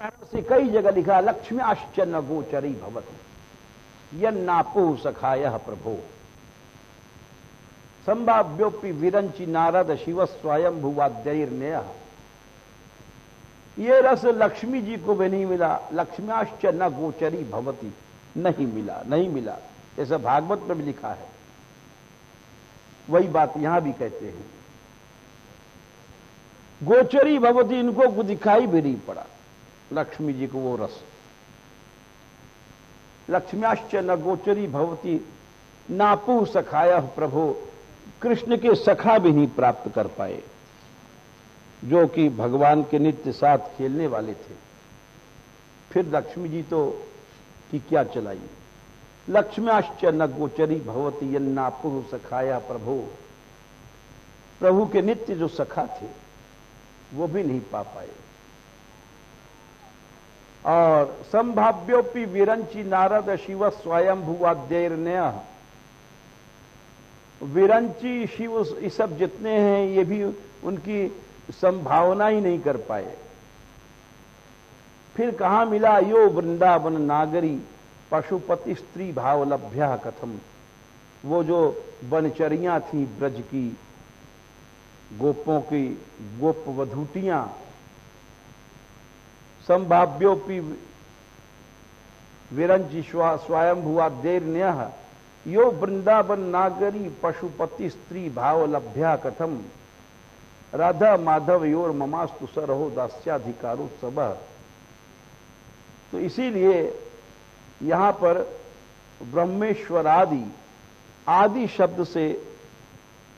कारण से कई जगह लिखा लक्ष्म्याश्च न गोचरी भवति यन्नापु सखायः प्रभो संभाव्योपि विरंचि नारद शिव स्वयं भुवाद्यैर्नयः। ये रस लक्ष्मी जी को भी नहीं मिला। लक्ष्म्याश्च न गोचरी भवति, नहीं मिला, नहीं मिला, ऐसा भागवत में भी लिखा है। वही बात यहां भी कहते हैं। गोचरी भवति, इनको दिखाई भी नहीं पड़ा लक्ष्मी जी को वो रस। लक्ष्म्याश्च न गोचरी भवति नापु सखायः प्रभो, कृष्ण के सखा भी नहीं प्राप्त कर पाए जो कि भगवान के नित्य साथ खेलने वाले थे। फिर लक्ष्मी जी तो की क्या चलाई। लक्ष्म्याश्च न गोचरी भवति यन्नापु सखाया प्रभो, प्रभु के नित्य जो सखा थे वो भी नहीं पा पाए। और संभाव्योपि विरंचि नारद शिव स्वयं भुवाद्यैर्नयः। विरंची शिव ये सब जितने हैं ये भी उनकी संभावना ही नहीं कर पाए। फिर कहां मिला यो वृंदावन नागरी पशुपति स्त्री भाव लभ्या कथम। वो जो बनचरियां थी ब्रज की, गोपों की गोप वधूटियां, संभाव्योपि विरंची स्वयं भुवाद्यैर्नयः यो वृंदावन नागरी पशुपति स्त्री भाव लभ्या कथम। राधा माधव योर ममास्तु सरहो दास्याधिकारोत्सव। तो इसीलिए यहां पर ब्रह्मेश्वरादि, आदि शब्द से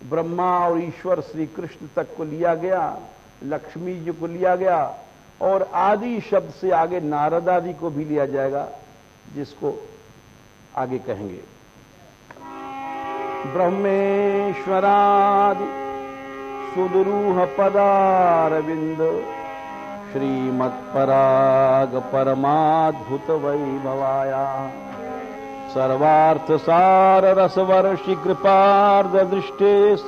ब्रह्मा और ईश्वर श्री कृष्ण तक को लिया गया, लक्ष्मी जी को लिया गया, और आदि शब्द से आगे नारद आदि को भी लिया जाएगा, जिसको आगे कहेंगे। ब्रह्मेश्वरादि सुदुरूह पदारविंद श्रीमत्पराग परमाद्भुत वैभवाया सर्वार्थ सार रसवर्षि कृपार्ध दृष्टेस्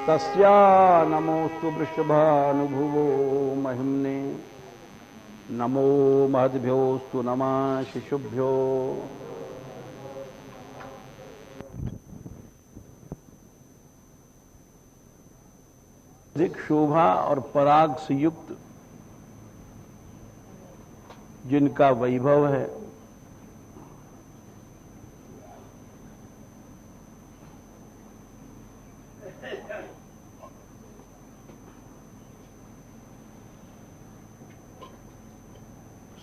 तस्या नमोस्तु वृषभानुभुवो महिम्ने। नमो महद्भ्योस्तु नमः शिशुभ्यो। अधिक शोभा और पराग से युक्त जिनका वैभव है,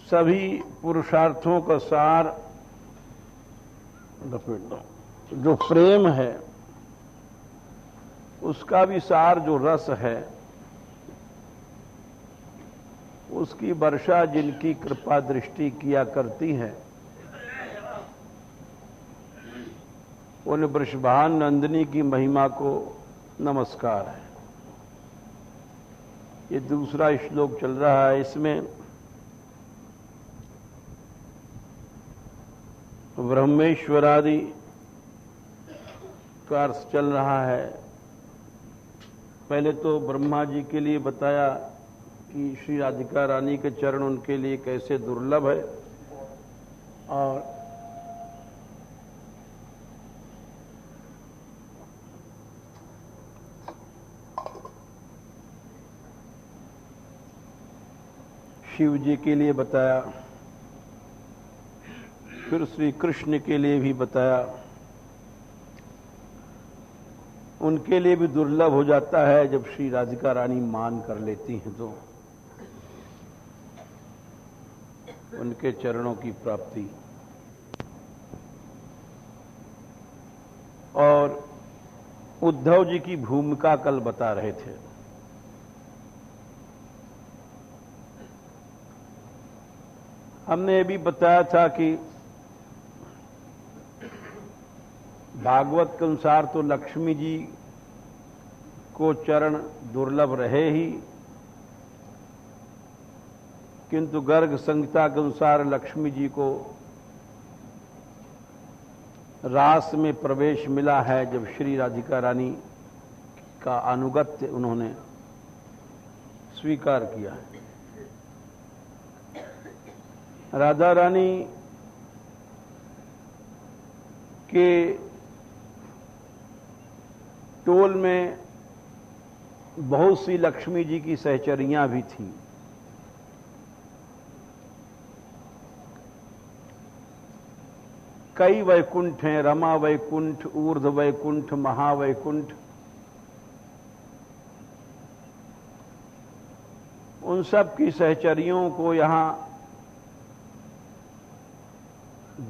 सभी पुरुषार्थों का सार जो प्रेम है, उसका भी सार जो रस है, उसकी वर्षा जिनकी कृपा दृष्टि किया करती है, उन वृषभान नंदिनी की महिमा को नमस्कार है। ये दूसरा श्लोक चल रहा है, इसमें ब्रह्मेश्वरादि का अर्थ चल रहा है। पहले तो ब्रह्मा जी के लिए बताया कि श्री राधिका रानी के चरण उनके लिए कैसे दुर्लभ है, और शिव जी के लिए बताया, फिर श्री कृष्ण के लिए भी बताया। उनके लिए भी दुर्लभ हो जाता है जब श्री राधिका रानी मान कर लेती हैं तो उनके चरणों की प्राप्ति। और उद्धव जी की भूमिका कल बता रहे थे। हमने ये भी बताया था कि भागवत के अनुसार तो लक्ष्मी जी को चरण दुर्लभ रहे ही, किंतु गर्ग संहिता के अनुसार लक्ष्मी जी को रास में प्रवेश मिला है जब श्री राधिका रानी का अनुगत्य उन्होंने स्वीकार किया है। राधा रानी के टोल में बहुत सी लक्ष्मी जी की सहचरियां भी थीं। कई वैकुंठ हैं, रमा वैकुंठ, ऊर्ध वैकुंठ, महावैकुंठ। उन सब की सहचरियों को यहां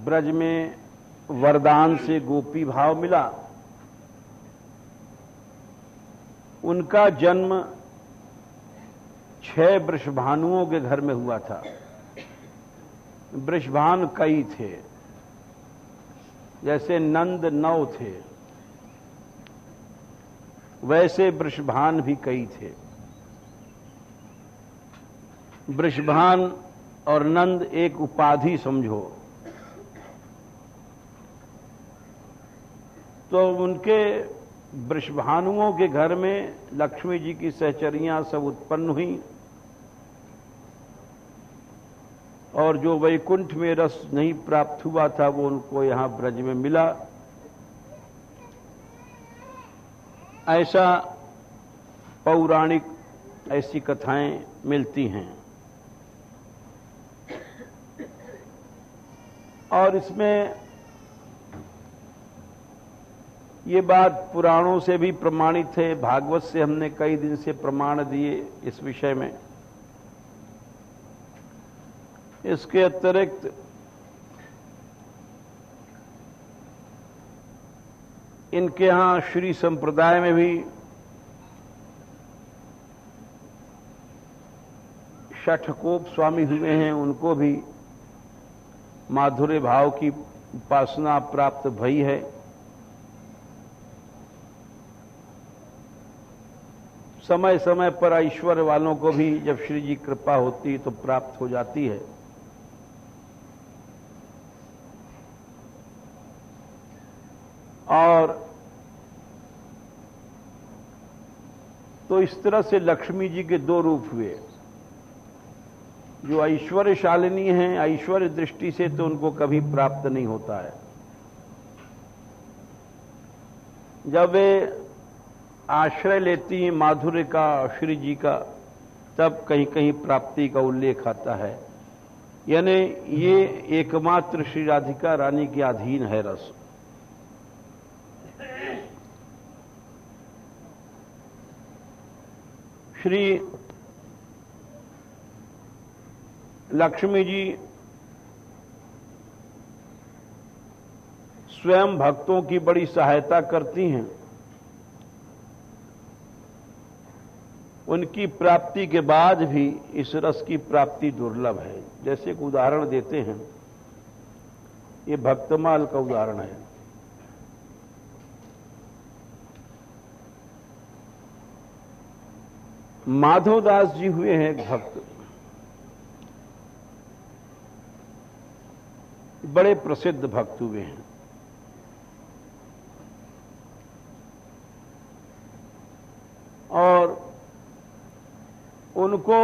ब्रज में वरदान से गोपी भाव मिला। उनका जन्म 6 वृषभानुओं के घर में हुआ था। वृषभान कई थे, जैसे नंद 9 थे, वैसे वृषभान भी कई थे। वृषभान और नंद एक उपाधि समझो। तो उनके वृषभानुओं के घर में लक्ष्मी जी की सहचरियां सब उत्पन्न हुई, और जो वैकुंठ में रस नहीं प्राप्त हुआ था वो उनको यहां ब्रज में मिला। ऐसा पौराणिक ऐसी कथाएं मिलती हैं। और इसमें ये बात पुराणों से भी प्रमाणित है, भागवत से हमने कई दिन से प्रमाण दिए इस विषय में। इसके अतिरिक्त इनके यहां श्री संप्रदाय में भी षठकोप स्वामी हुए हैं, उनको भी माधुर्य भाव की उपासना प्राप्त भई है। समय समय पर ऐश्वर्य वालों को भी जब श्री जी कृपा होती तो प्राप्त हो जाती है। और तो इस तरह से लक्ष्मी जी के 2 रूप हुए। जो ऐश्वर्यशालिनी हैं, ऐश्वर्य दृष्टि से तो उनको कभी प्राप्त नहीं होता है। जब वे आश्रय लेती हैं माधुर्य का, श्री जी का, तब कहीं कहीं प्राप्ति का उल्लेख आता है। यानी ये एकमात्र श्री राधिका रानी के अधीन है रस। श्री लक्ष्मी जी स्वयं भक्तों की बड़ी सहायता करती हैं। उनकी प्राप्ति के बाद भी इस रस की प्राप्ति दुर्लभ है। जैसे एक उदाहरण देते हैं, ये भक्तमाल का उदाहरण है। माधवदास जी हुए हैं एक भक्त, बड़े प्रसिद्ध भक्त हुए हैं। और उनको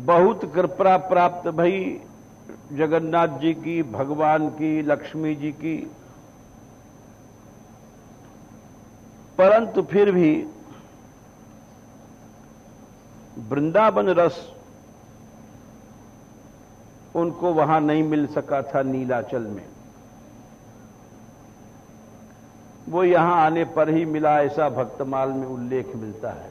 बहुत कृपा प्राप्त भई जगन्नाथ जी की, भगवान की, लक्ष्मी जी की। परंतु फिर भी वृंदावन रस उनको वहां नहीं मिल सका था नीलाचल में। वो यहां आने पर ही मिला, ऐसा भक्तमाल में उल्लेख मिलता है।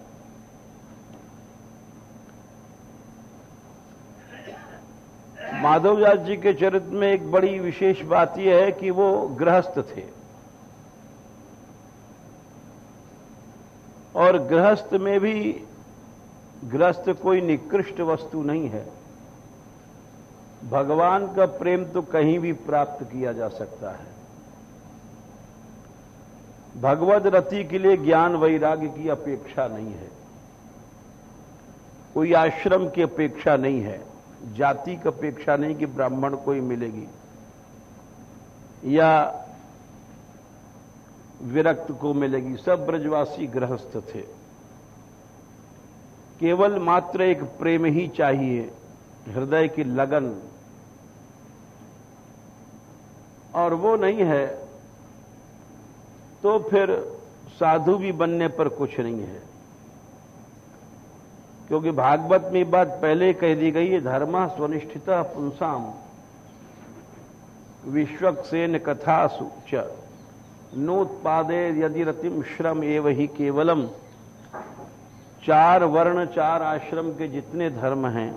माधवदास जी के चरित्र में एक बड़ी विशेष बात यह है कि वो गृहस्थ थे, और गृहस्थ में भी गृहस्थ कोई निकृष्ट वस्तु नहीं है। भगवान का प्रेम तो कहीं भी प्राप्त किया जा सकता है। भगवद रति के लिए ज्ञान वैराग्य की अपेक्षा नहीं है, कोई आश्रम की अपेक्षा नहीं है, जाति की अपेक्षा नहीं कि ब्राह्मण को ही मिलेगी या विरक्त को मिलेगी। सब ब्रजवासी गृहस्थ थे, केवल मात्र एक प्रेम ही चाहिए, हृदय की लगन, और वो नहीं है तो फिर साधु भी बनने पर कुछ नहीं है। क्योंकि भागवत में बात पहले कह दी गई है, धर्म स्वनिष्ठिता पुंसाम विश्वक्सेन कथासु च नोत्पादे यदि रतिम श्रम एव ही केवलम। 4 वर्ण 4 आश्रम के जितने धर्म हैं,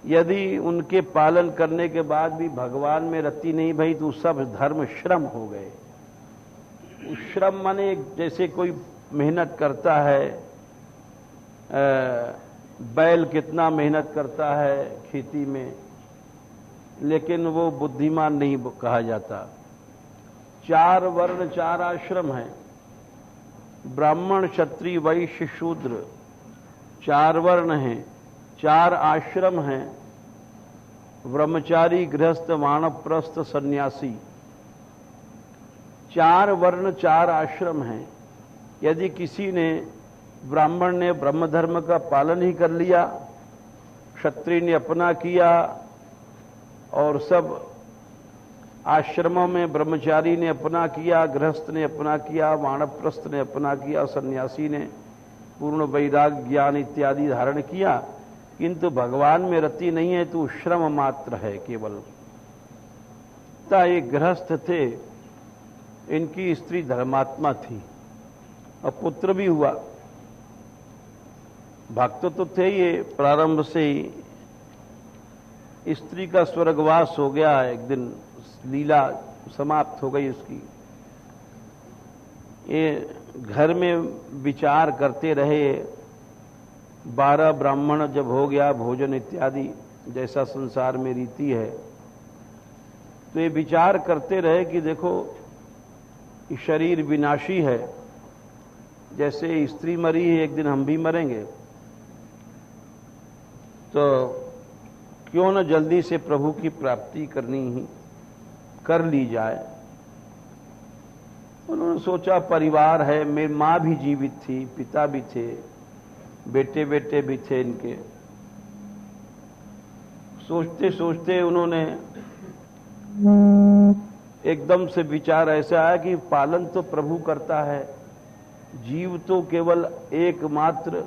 यदि उनके पालन करने के बाद भी भगवान में रति नहीं भई तो सब धर्म श्रम हो गए। श्रम माने जैसे कोई मेहनत करता है, बैल कितना मेहनत करता है खेती में, लेकिन वो बुद्धिमान नहीं कहा जाता। 4 वर्ण 4 आश्रम हैं, ब्राह्मण क्षत्रिय वैश्य शूद्र 4 वर्ण हैं, 4 आश्रम हैं, ब्रह्मचारी गृहस्थ वानप्रस्थ सन्यासी। 4 वर्ण 4 आश्रम हैं। यदि किसी ने, ब्राह्मण ने ब्रह्म धर्म का पालन ही कर लिया, क्षत्रिय ने अपना किया, और सब आश्रमों में ब्रह्मचारी ने अपना किया, गृहस्थ ने अपना किया, वानप्रस्थ ने अपना किया, सन्यासी ने पूर्ण वैराग्य ज्ञान इत्यादि धारण किया, किंतु भगवान में रति नहीं है तो श्रम मात्र है केवल। एक गृहस्थ थे, इनकी स्त्री धर्मात्मा थी और पुत्र भी हुआ। भक्त तो थे ये प्रारंभ से ही। स्त्री का स्वर्गवास हो गया, एक दिन लीला समाप्त हो गई उसकी। ये घर में विचार करते रहे। 12 ब्राह्मण जब हो गया, भोजन इत्यादि जैसा संसार में रीति है, तो ये विचार करते रहे कि देखो शरीर विनाशी है, जैसे स्त्री मरी है एक दिन हम भी मरेंगे, तो क्यों न जल्दी से प्रभु की प्राप्ति कर ली जाए। उन्होंने सोचा परिवार है, मेरी मां भी जीवित थी, पिता भी थे, बेटे भी थे इनके। सोचते सोचते उन्होंने एकदम से विचार ऐसा आया कि पालन तो प्रभु करता है, जीव तो केवल एकमात्र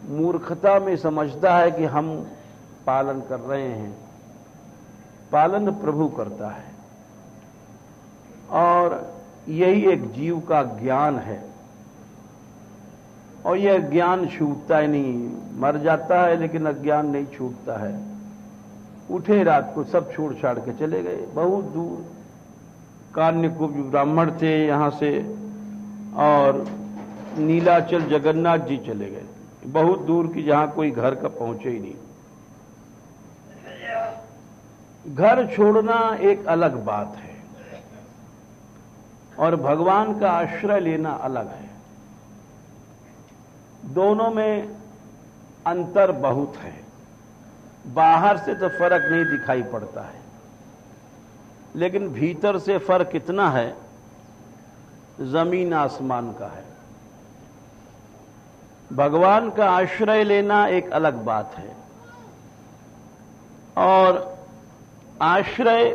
मूर्खता में समझता है कि हम पालन कर रहे हैं, पालन प्रभु करता है। और यही एक जीव का ज्ञान है, और यह ज्ञान छूटता ही नहीं, मर जाता है लेकिन अज्ञान नहीं छूटता है। उठे रात को सब छोड़ छाड़ के चले गए बहुत दूर। कान्यकुब्ज ब्राह्मण थे यहां से, और नीलाचल जगन्नाथ जी चले गए, बहुत दूर की, जहां कोई घर का पहुंचे ही नहीं। घर छोड़ना एक अलग बात है और भगवान का आश्रय लेना अलग है। दोनों में अंतर बहुत है। बाहर से तो फर्क नहीं दिखाई पड़ता है, लेकिन भीतर से फर्क कितना है, जमीन आसमान का है। भगवान का आश्रय लेना एक अलग बात है, और आश्रय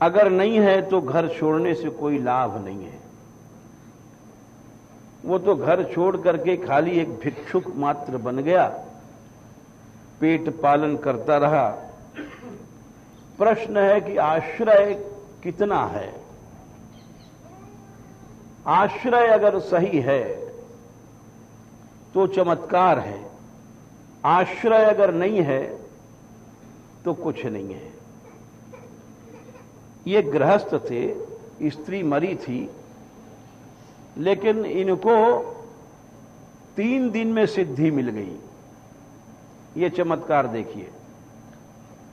अगर नहीं है तो घर छोड़ने से कोई लाभ नहीं है। वो तो घर छोड़ करके खाली एक भिक्षुक मात्र बन गया, पेट पालन करता रहा। प्रश्न है कि आश्रय कितना है। आश्रय अगर सही है तो चमत्कार है, आश्रय अगर नहीं है तो कुछ नहीं है। ये गृहस्थ थे, स्त्री मरी थी, लेकिन इनको 3 दिन में सिद्धि मिल गई। ये चमत्कार देखिए।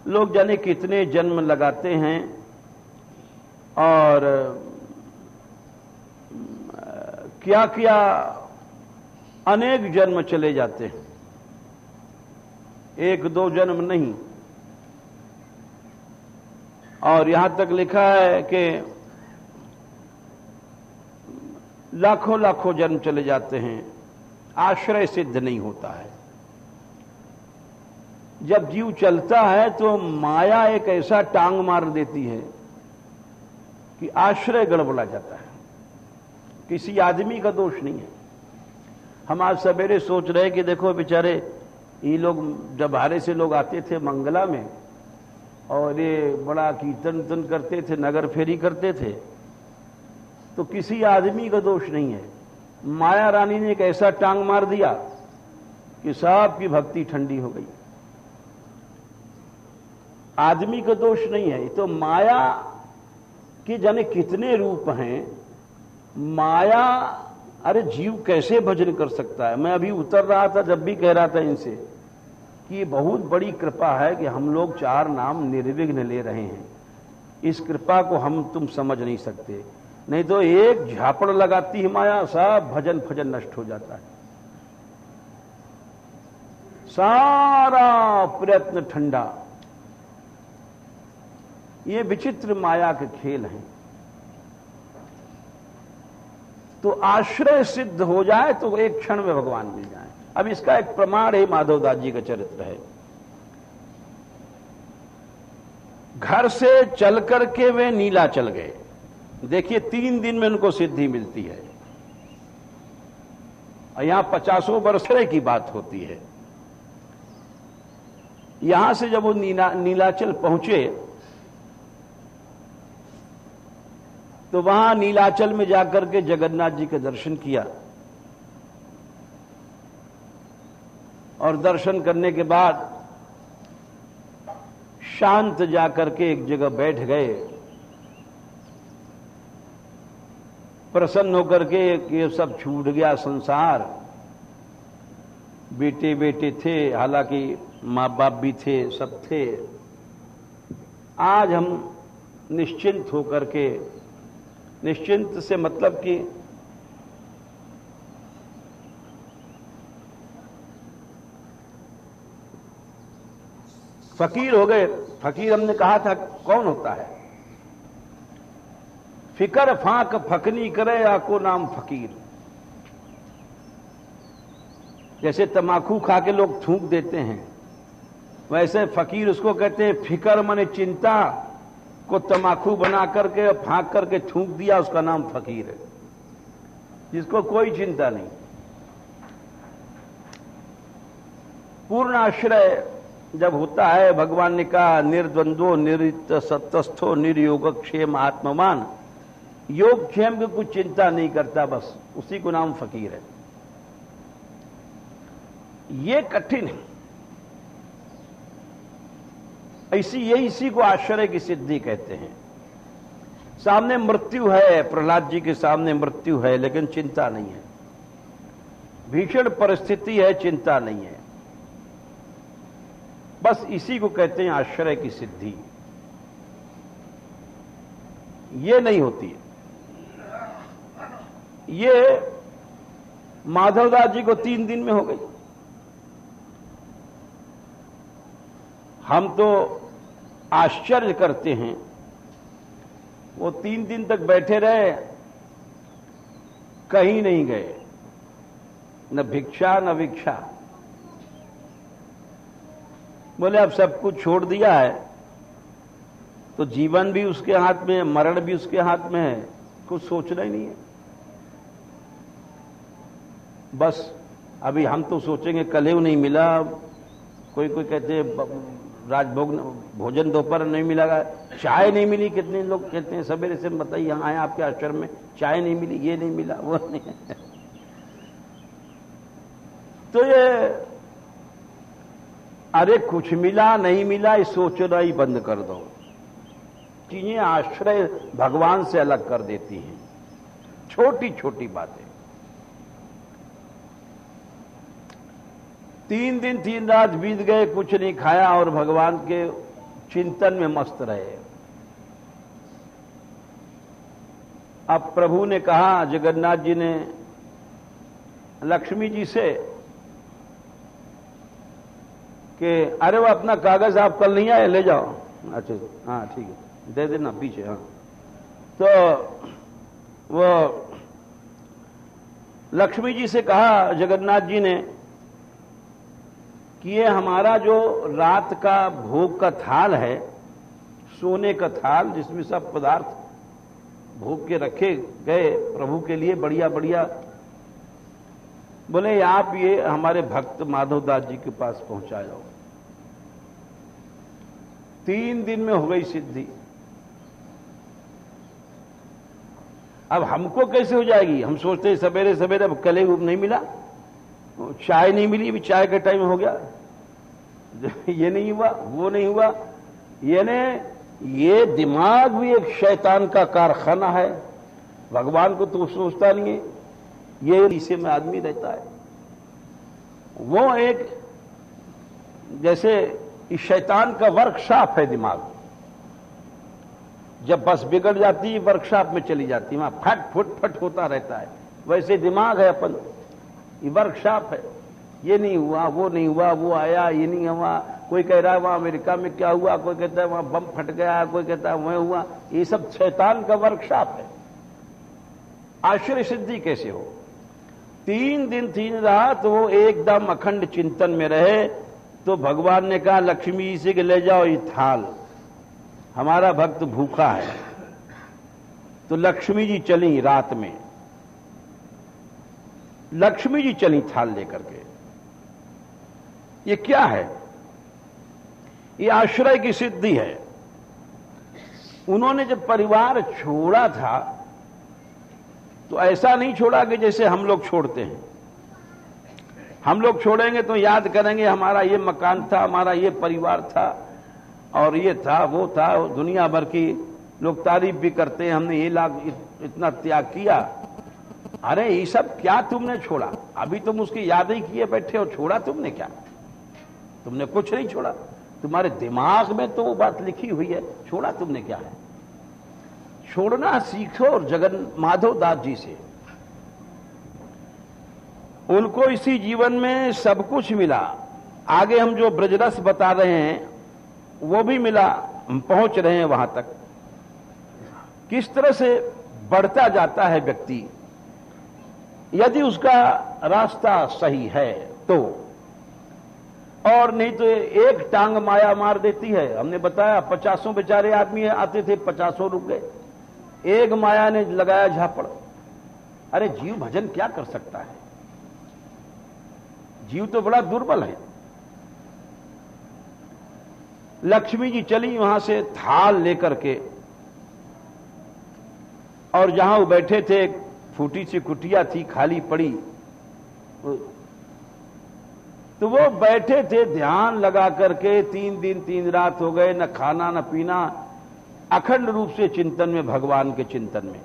लोग जाने कितने जन्म लगाते हैं और क्या क्या अनेक जन्म चले जाते हैं, 1-2 जन्म नहीं। और यहां तक लिखा है कि लाखों लाखों जन्म चले जाते हैं, आश्रय सिद्ध नहीं होता है। जब जीव चलता है तो माया एक ऐसा टांग मार देती है कि आश्रय गड़बड़ा जाता है। किसी आदमी का दोष नहीं है। हम आज सवेरे सोच रहे कि देखो बेचारे ये लोग, जब बाहर से लोग आते थे मंगला में और ये बड़ा कीर्तन करते थे, नगर फेरी करते थे, तो किसी आदमी का दोष नहीं है। माया रानी ने एक ऐसा टांग मार दिया कि सबकी भक्ति ठंडी हो गई। आदमी का दोष नहीं है। तो माया के जाने कितने रूप हैं। माया, अरे जीव कैसे भजन कर सकता है। मैं अभी उतर रहा था, जब भी कह रहा था इनसे कि ये बहुत बड़ी कृपा है कि हम लोग 4 नाम निर्विघ्न ले रहे हैं। इस कृपा को हम तुम समझ नहीं सकते। नहीं तो एक झापड़ लगाती है माया, सब भजन फजन नष्ट हो जाता है, सारा प्रयत्न ठंडा। ये विचित्र माया के खेल हैं। तो आश्रय सिद्ध हो जाए तो एक क्षण में भगवान मिल जाए। अब इसका एक प्रमाण है माधवदास जी का चरित्र है। घर से चल करके वे नीलाचल गए। देखिए 3 दिन में उनको सिद्धि मिलती है और यहां 50 वर्ष की बात होती है। यहां से जब वो नीलाचल पहुंचे तो वहां नीलाचल में जाकर के जगन्नाथ जी के दर्शन किया और दर्शन करने के बाद शांत जाकर के एक जगह बैठ गए, प्रसन्न होकर के कि ये सब छूट गया संसार। बेटे बेटे थे, हालांकि माँ बाप भी थे, सब थे। आज हम निश्चिंत होकर के, निश्चिंत से मतलब कि फकीर हो गए। फकीर हमने कहा था कौन होता है? फिकर फाक फकनी करे आको नाम फकीर। जैसे तमाकू खा के लोग थूक देते हैं, वैसे फकीर उसको कहते हैं। फिकर माने चिंता को तमाकू बना करके फांक करके थूक दिया, उसका नाम फकीर है, जिसको कोई चिंता नहीं। पूर्ण आश्रय जब होता है, भगवान ने कहा निर्द्वंद्वो निरित सत्वस्थो निर्योगक्षेम आत्मवान। योग क्षेम की कुछ चिंता नहीं करता, बस उसी को नाम फकीर है। ये कठिन है। इसी को आश्रय की सिद्धि कहते हैं। सामने मृत्यु है, प्रहलाद जी के सामने मृत्यु है, लेकिन चिंता नहीं है। भीषण परिस्थिति है, चिंता नहीं है। बस इसी को कहते हैं आश्रय की सिद्धि। ये नहीं होती है। ये माधवदास जी को 3 दिन में हो गई। हम तो आश्चर्य करते हैं, वो 3 दिन तक बैठे रहे, कहीं नहीं गए, न भिक्षा न भिक्षा। बोले अब सब कुछ छोड़ दिया है तो जीवन भी उसके हाथ में है, मरण भी उसके हाथ में है, कुछ सोचना ही नहीं है। बस अभी हम तो सोचेंगे कलेव नहीं मिला, कोई कहते हैं राजभोग भोजन दोपहर नहीं मिला, चाय नहीं मिली। कितने लोग कहते हैं सवेरे से बताइए यहां आए आपके आश्रम में, चाय नहीं मिली, ये नहीं मिला, वो नहीं। तो ये अरे कुछ मिला नहीं मिला, ये सोचना ही बंद कर दो। चीजें आश्रय भगवान से अलग कर देती हैं, छोटी छोटी बातें। 3 दिन 3 रात बीत गए, कुछ नहीं खाया और भगवान के चिंतन में मस्त रहे। अब प्रभु ने कहा, जगन्नाथ जी ने लक्ष्मी जी से कि अरे वो अपना कागज आप कल नहीं आए, ले जाओ। अच्छा हाँ ठीक है, दे देना पीछे। हाँ तो वो लक्ष्मी जी से कहा जगन्नाथ जी ने कि ये हमारा जो रात का भोग का थाल है, सोने का थाल जिसमें सब पदार्थ भोग के रखे गए प्रभु के लिए बढ़िया बढ़िया, बोले आप ये हमारे भक्त माधवदास जी के पास पहुंचा जाओ। 3 दिन में हो गई सिद्धि। अब हमको कैसे हो जाएगी? हम सोचते सवेरे सवेरे, अब कल नहीं मिला, चाय नहीं मिली, अभी चाय का टाइम हो गया, ये नहीं हुआ, वो नहीं हुआ। ये दिमाग भी एक शैतान का कारखाना है। भगवान को तो सोचता नहीं है, ये इसे में आदमी रहता है। वो एक जैसे इस शैतान का वर्कशॉप है दिमाग। जब बस बिगड़ जाती है वर्कशॉप में चली जाती है, वहां फट फुट फट होता रहता है। वैसे दिमाग है अपन, ये वर्कशॉप है। ये नहीं हुआ, वो नहीं हुआ, वो आया, ये नहीं हुआ। कोई कह रहा है वहां अमेरिका में क्या हुआ, कोई कहता है वहां बम फट गया, कोई कहता है वहां हुआ। ये सब शैतान का वर्कशॉप है। आश्चर्य सिद्धि कैसे हो? 3 दिन 3 रात वो एकदम अखंड चिंतन में रहे। तो भगवान ने कहा लक्ष्मी जी से कि ले जाओ ये थाल, हमारा भक्त भूखा है। तो लक्ष्मी जी चली रात में, लक्ष्मी जी चली थाल लेकर के। ये क्या है? ये आश्रय की सिद्धि है। उन्होंने जब परिवार छोड़ा था तो ऐसा नहीं छोड़ा कि जैसे हम लोग छोड़ते हैं। हम लोग छोड़ेंगे तो याद करेंगे हमारा ये मकान था, हमारा ये परिवार था, और ये था, वो था। दुनिया भर की लोग तारीफ भी करते हैं, हमने ये लाख इतना त्याग किया। अरे ये सब क्या तुमने छोड़ा? अभी तुम उसकी याद ही किए बैठे हो, छोड़ा तुमने क्या? तुमने कुछ नहीं छोड़ा। तुम्हारे दिमाग में तो वो बात लिखी हुई है, छोड़ा तुमने क्या है? छोड़ना सीखो जगन माधव दास जी से। उनको इसी जीवन में सब कुछ मिला। आगे हम जो ब्रजरस बता रहे हैं वो भी मिला, हम पहुंच रहे हैं वहां तक। किस तरह से बढ़ता जाता है व्यक्ति, यदि उसका रास्ता सही है तो, और नहीं तो एक टांग माया मार देती है। हमने बताया 50 बेचारे आदमी आते थे, 50 रुक गए। एक माया ने लगाया झापड़। अरे जीव भजन क्या कर सकता है? जीव तो बड़ा दुर्बल है। लक्ष्मी जी चली वहां से थाल लेकर के, और जहां वो बैठे थे एक फूटी सी कुटिया थी खाली पड़ी, तो वो बैठे थे ध्यान लगा करके। 3 दिन 3 रात हो गए, न खाना न पीना, अखंड रूप से चिंतन में, भगवान के चिंतन में।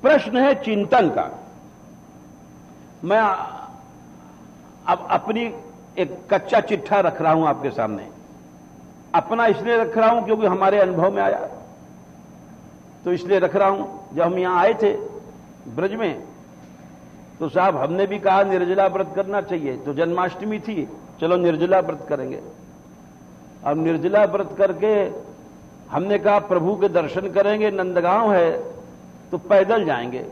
प्रश्न है चिंतन का। मैं अब अपनी एक कच्चा चिट्ठा रख रहा हूं आपके सामने। अपना इसलिए रख रहा हूं क्योंकि हमारे अनुभव में आया, तो इसलिए रख रहा हूं। जब हम यहां आए थे ब्रज में, तो साहब हमने भी कहा निर्जला व्रत करना चाहिए। तो जन्माष्टमी थी, चलो निर्जला व्रत करेंगे। अब निर्जला व्रत करके हमने कहा प्रभु के दर्शन करेंगे। नंदगांव है तो पैदल जाएंगे,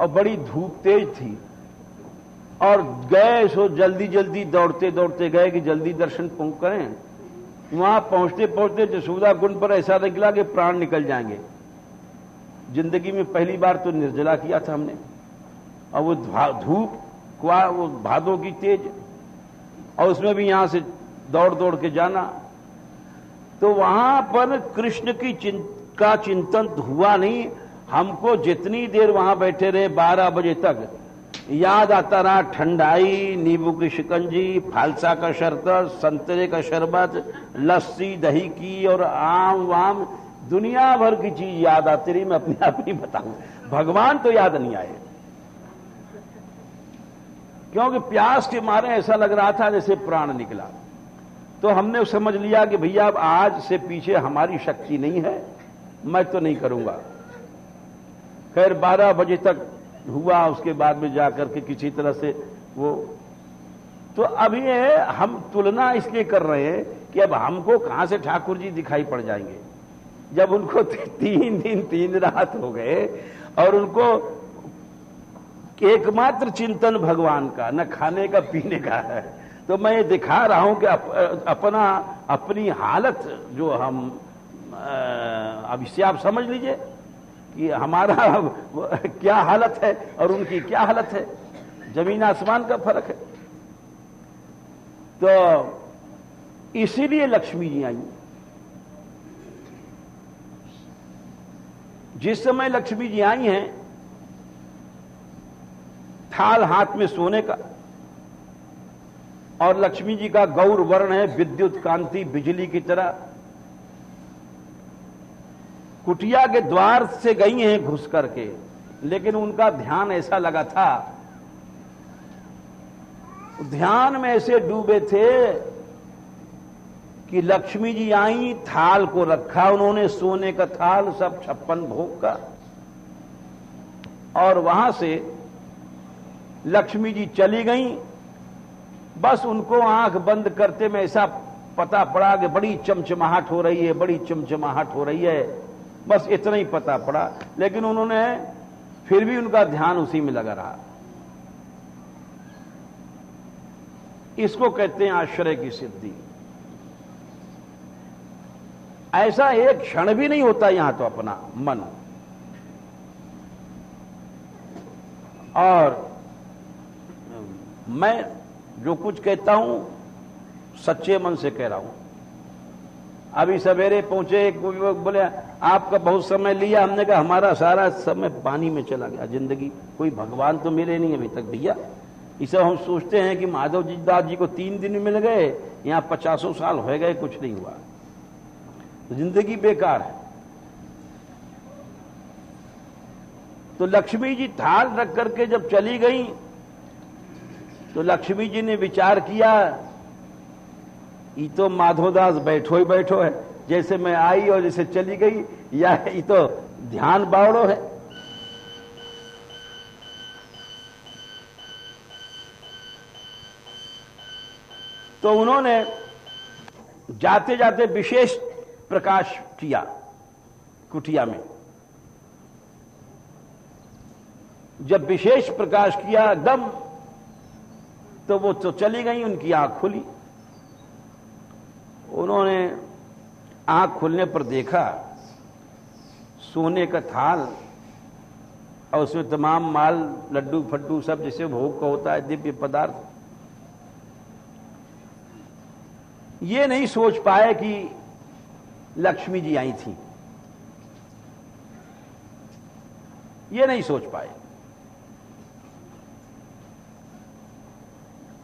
और बड़ी धूप तेज थी, और गए सो जल्दी जल्दी दौड़ते दौड़ते गए कि जल्दी दर्शन करें। वहां पहुंचते पहुंचते जसोदा कुंड पर ऐसा निकला कि प्राण निकल जाएंगे। जिंदगी में पहली बार तो निर्जला किया था हमने, और वो धूप वो भादों की तेज, और उसमें भी यहां से दौड़ दौड़ के जाना। तो वहां पर कृष्ण की का चिंतन हुआ नहीं। हमको जितनी देर वहां बैठे रहे 12 बजे तक याद आता रहा ठंडाई, नींबू की शिकंजी, फालसा का शरबत, संतरे का शरबत, लस्सी दही की, और आम वाम, दुनिया भर की चीज याद आती रही। मैं अपने आप ही बताऊं, भगवान तो याद नहीं आए, क्योंकि प्यास के मारे ऐसा लग रहा था जैसे प्राण निकला। तो हमने समझ लिया कि भैया अब आज से पीछे हमारी शक्ति नहीं है, मैं तो नहीं करूंगा। खैर 12 बजे तक हुआ, उसके बाद में जाकर के किसी तरह से वो, तो अभी हम तुलना इसलिए कर रहे हैं कि अब हमको कहां से ठाकुर जी दिखाई पड़ जाएंगे। जब उनको 3 दिन 3 रात हो गए और उनको एकमात्र चिंतन भगवान का, न खाने का पीने का है, तो मैं ये दिखा रहा हूं कि अपनी हालत जो हम अब इससे आप समझ लीजिए कि हमारा क्या हालत है और उनकी क्या हालत है, जमीन आसमान का फर्क है। तो इसीलिए लक्ष्मी जी आई। जिस समय लक्ष्मी जी आई हैं, थाल हाथ में सोने का, और लक्ष्मी जी का गौर वर्ण है विद्युत कांति बिजली की तरह। कुटिया के द्वार से गई हैं घुस करके, लेकिन उनका ध्यान ऐसा लगा था, ध्यान में ऐसे डूबे थे कि लक्ष्मी जी आई, थाल को रखा उन्होंने, सोने का थाल, सब 56 भोग का, और वहां से लक्ष्मी जी चली गई। बस उनको आंख बंद करते में ऐसा पता पड़ा कि बड़ी चमचमाहट हो रही है, बड़ी चमचमाहट हो रही है, बस इतना ही पता पड़ा। लेकिन उन्होंने फिर भी उनका ध्यान उसी में लगा रहा। इसको कहते हैं आश्रय की सिद्धि। ऐसा एक क्षण भी नहीं होता यहां तो अपना मन, और मैं जो कुछ कहता हूं सच्चे मन से कह रहा हूं। अभी सवेरे पहुंचे, कोई लोग बोले आपका बहुत समय लिया, हमने कहा हमारा सारा समय पानी में चला गया, जिंदगी, कोई भगवान तो मिले नहीं अभी तक भैया। इसे हम सोचते हैं कि माधव जी दास जी को 3 दिन मिल गए, यहां 50 साल हो गए, कुछ नहीं हुआ, तो जिंदगी बेकार है। तो लक्ष्मी जी थाल रख करके जब चली गई, तो लक्ष्मी जी ने विचार किया, ये तो माधवदास बैठो ही बैठो है, जैसे मैं आई और जैसे चली गई, या ये तो ध्यान बावड़ो है। तो उन्होंने जाते जाते विशेष प्रकाश किया कुटिया में। जब विशेष प्रकाश किया एकदम, तो वो तो चली गई, उनकी आंख खुली। उन्होंने आंख खुलने पर देखा सोने का थाल, और उसमें तमाम माल, लड्डू फड्डू सब जैसे भोग का होता है, दिव्य पदार्थ। ये नहीं सोच पाए कि लक्ष्मी जी आई थी, ये नहीं सोच पाए।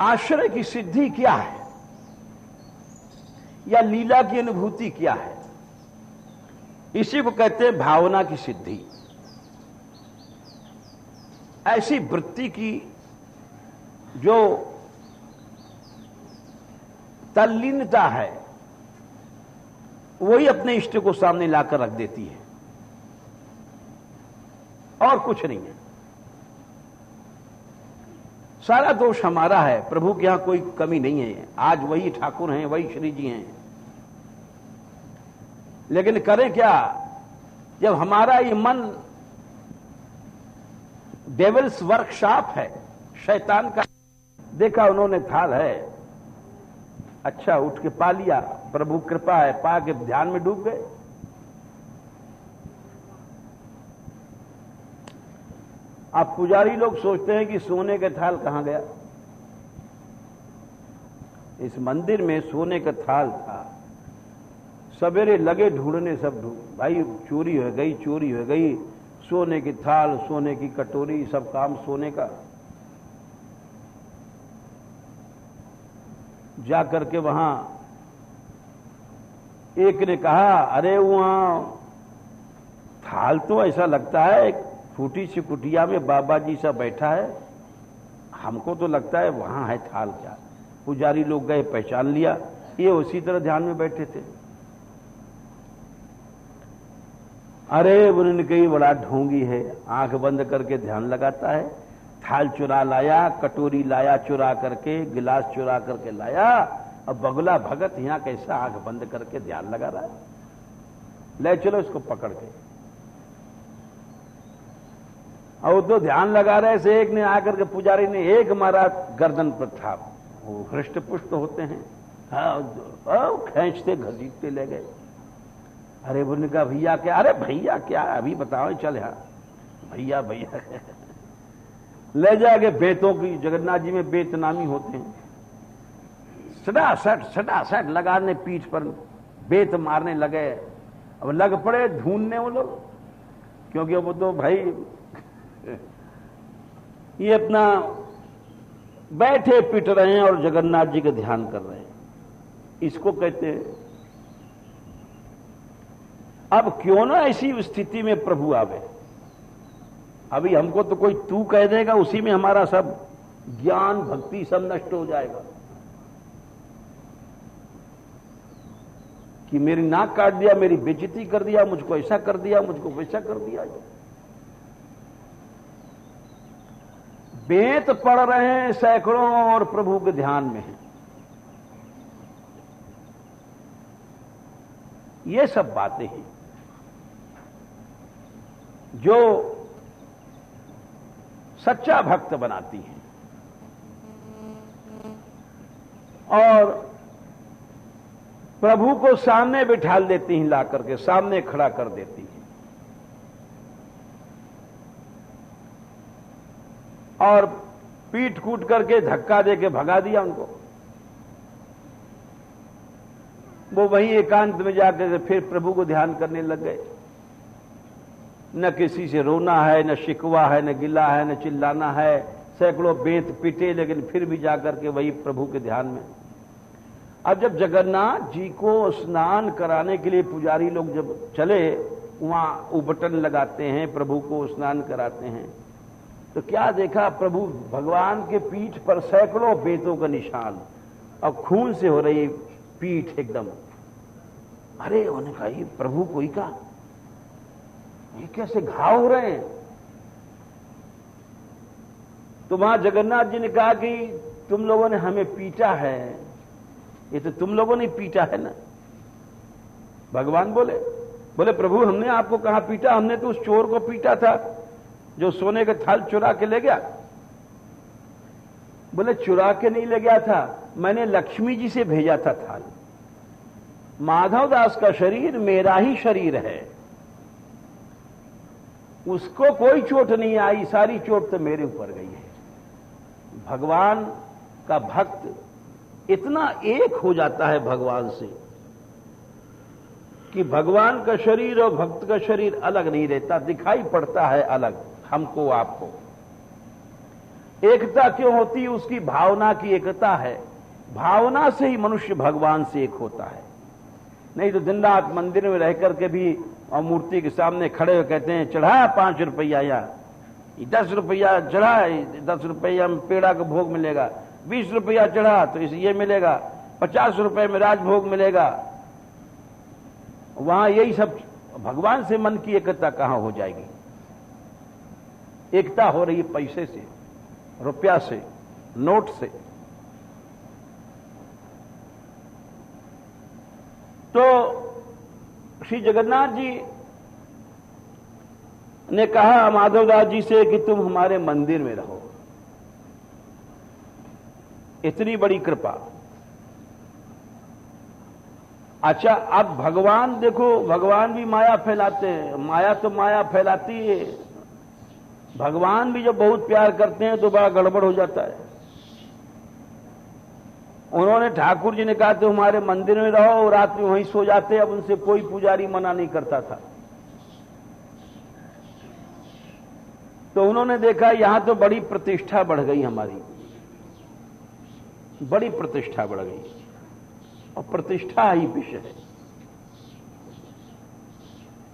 आश्रय की सिद्धि क्या है, या लीला की अनुभूति क्या है, इसी को कहते हैं भावना की सिद्धि। ऐसी वृत्ति की जो तल्लीनता है, वही अपने इष्ट को सामने लाकर रख देती है, और कुछ नहीं है। सारा दोष हमारा है, प्रभु के यहां कोई कमी नहीं है। आज वही ठाकुर हैं, वही श्री जी हैं, लेकिन करें क्या, जब हमारा ये मन डेविल्स वर्कशॉप है, शैतान का। देखा उन्होंने थाल है, अच्छा उठ के पा लिया, प्रभु कृपा है, पा के ध्यान में डूब गए। अब पुजारी लोग सोचते हैं कि सोने का थाल कहां गया। इस मंदिर में सोने का थाल था, सवेरे लगे ढूंढने, सब भाई चोरी हो गई, चोरी हो गई, सोने की थाल, सोने की कटोरी, सब काम सोने का। जा करके वहां एक ने कहा, अरे वहां थाल तो ऐसा लगता है एक फूटी सी कुटिया में बाबा जी सा बैठा है, हमको तो लगता है वहां है थाल। क्या पुजारी लोग गए, पहचान लिया, ये उसी तरह ध्यान में बैठे थे। अरे उन्होंने कही बड़ा ढोंगी है, आंख बंद करके ध्यान लगाता है, थाल चुरा लाया, कटोरी लाया चुरा करके, गिलास चुरा करके लाया, अब बगला भगत यहां कैसा आंख बंद करके ध्यान लगा रहा है। ले चलो इसको पकड़ के। और तो ध्यान लगा रहे से एक ने आकर के पुजारी ने एक मारा गर्दन पर था। वो हृष्ट पुष्ट होते हैं, हाँ खींचते घसीटते ले गए। अरे बोलने का भैया क्या? अरे भैया क्या अभी बताओ, चल यार भैया भैया ले जाके बेतों की, जगन्नाथ जी में बेत नामी होते हैं, सटासट लगाने पीठ पर बेत मारने लगे। अब लग पड़े ढूंढने वो लोग, क्योंकि वो तो भाई ये अपना बैठे पिट रहे हैं और जगन्नाथ जी का ध्यान कर रहे हैं। इसको कहते हैं। अब क्यों ना ऐसी स्थिति में प्रभु आवे। अभी हमको तो कोई तू कह देगा, उसी में हमारा सब ज्ञान भक्ति सब नष्ट हो जाएगा कि मेरी नाक काट दिया, मेरी बेइज्जती कर दिया, मुझको ऐसा कर दिया, मुझको वैसा कर दिया। बेत पढ़ रहे हैं सैकड़ों और प्रभु के ध्यान में हैं। ये सब बातें हैं जो सच्चा भक्त बनाती हैं और प्रभु को सामने बिठाल देती हैं, ला करके सामने खड़ा कर देती हैं। और पीट कूट करके धक्का देके भगा दिया उनको। वो वहीं एकांत में जाकर फिर प्रभु को ध्यान करने लग गए। न किसी से रोना है, न शिकवा है, न गिला है, न चिल्लाना है। सैकड़ों बेत पिटे, लेकिन फिर भी जाकर के वही प्रभु के ध्यान में। अब जब जगन्नाथ जी को स्नान कराने के लिए पुजारी लोग जब चले, वहां उबटन लगाते हैं, प्रभु को स्नान कराते हैं, तो क्या देखा? प्रभु भगवान के पीठ पर सैकड़ों बेतों का निशान और खून से हो रही पीठ एकदम। अरे उन्होंने कहा ये प्रभु कोई का, ये कैसे घाव हो रहे हैं? तो वहां जगन्नाथ जी ने कहा कि तुम लोगों ने हमें पीटा है, ये तो तुम लोगों ने पीटा है ना। भगवान बोले प्रभु हमने आपको कहां पीटा? हमने तो उस चोर को पीटा था जो सोने का थाल चुरा के ले गया। बोले चुरा के नहीं ले गया था, मैंने लक्ष्मी जी से भेजा था थाल। माधव दास का शरीर मेरा ही शरीर है, उसको कोई चोट नहीं आई, सारी चोट तो मेरे ऊपर गई है। भगवान का भक्त इतना एक हो जाता है भगवान से कि भगवान का शरीर और भक्त का शरीर अलग नहीं रहता, दिखाई पड़ता है अलग हमको आपको। एकता क्यों होती? उसकी भावना की एकता है। भावना से ही मनुष्य भगवान से एक होता है। नहीं तो दिन रात मंदिर में रह करके भी और मूर्ति के सामने खड़े हुए कहते हैं चढ़ाया 5 रुपया, या 10 रुपया चढ़ा, 10 रुपया में पेड़ा का भोग मिलेगा, 20 रुपया चढ़ा तो इसे ये मिलेगा, 50 रुपए में राजभोग मिलेगा। वहां यही सब, भगवान से मन की एकता कहां हो जाएगी? एकता हो रही है पैसे से, रुपया से, नोट से। तो श्री जगन्नाथ जी ने कहा माधवदास जी से कि तुम हमारे मंदिर में रहो। इतनी बड़ी कृपा। अच्छा, अब भगवान देखो, भगवान भी माया फैलाते हैं। माया तो माया फैलाती है। भगवान भी जब बहुत प्यार करते हैं तो बड़ा गड़बड़ हो जाता है। उन्होंने ठाकुर जी ने कहा तो हमारे मंदिर में रहो, रात में वहीं सो जाते। अब उनसे कोई पुजारी मना नहीं करता था। तो उन्होंने देखा यहां तो बड़ी प्रतिष्ठा बढ़ गई, हमारी बड़ी प्रतिष्ठा बढ़ गई, और प्रतिष्ठा ही विषय है।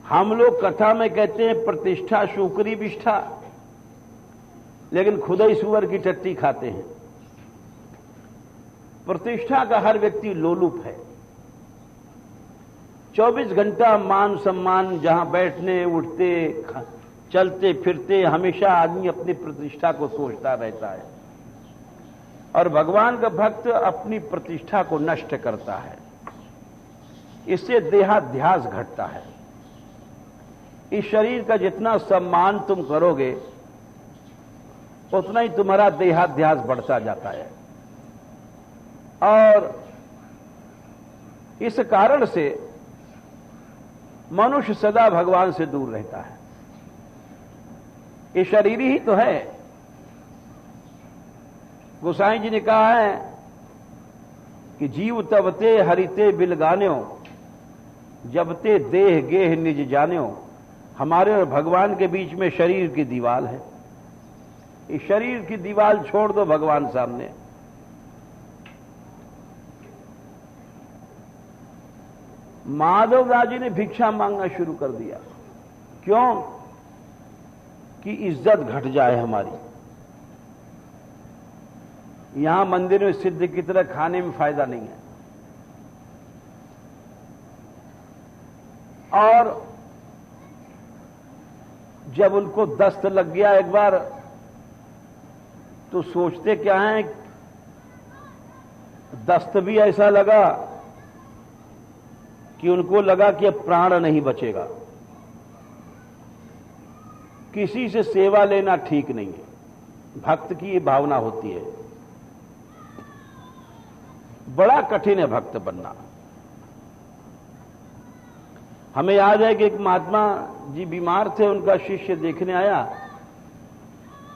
हम लोग कथा में कहते हैं प्रतिष्ठा शुक्री विष्ठा, लेकिन खुद ही सुअर की टट्टी खाते हैं। प्रतिष्ठा का हर व्यक्ति लोलुप है। 24 घंटा मान सम्मान, जहां बैठने उठते चलते फिरते हमेशा आदमी अपनी प्रतिष्ठा को सोचता रहता है, और भगवान का भक्त अपनी प्रतिष्ठा को नष्ट करता है। इससे देहाध्यास घटता है। इस शरीर का जितना सम्मान तुम करोगे उतना ही तुम्हारा देहाध्यास बढ़ता जाता है, और इस कारण से मनुष्य सदा भगवान से दूर रहता है। ये शरीर ही तो है। गोसाई जी ने कहा है कि जीव तबते हरिते बिलगान्यो, जबते देह गेह निज जान्यो। हमारे और भगवान के बीच में शरीर की दीवार है। इस शरीर की दीवार छोड़ दो भगवान सामने। माधवदास जी ने भिक्षा मांगना शुरू कर दिया। क्यों? कि इज्जत घट जाए हमारी। यहां मंदिर में सिद्ध की तरह खाने में फायदा नहीं है। और जब उनको दस्त लग गया एक बार, तो सोचते क्या है, दस्त भी ऐसा लगा कि उनको लगा कि अब प्राण नहीं बचेगा। किसी से सेवा लेना ठीक नहीं है। भक्त की ये भावना होती है। बड़ा कठिन है भक्त बनना। हमें याद है कि एक महात्मा जी बीमार थे, उनका शिष्य देखने आया।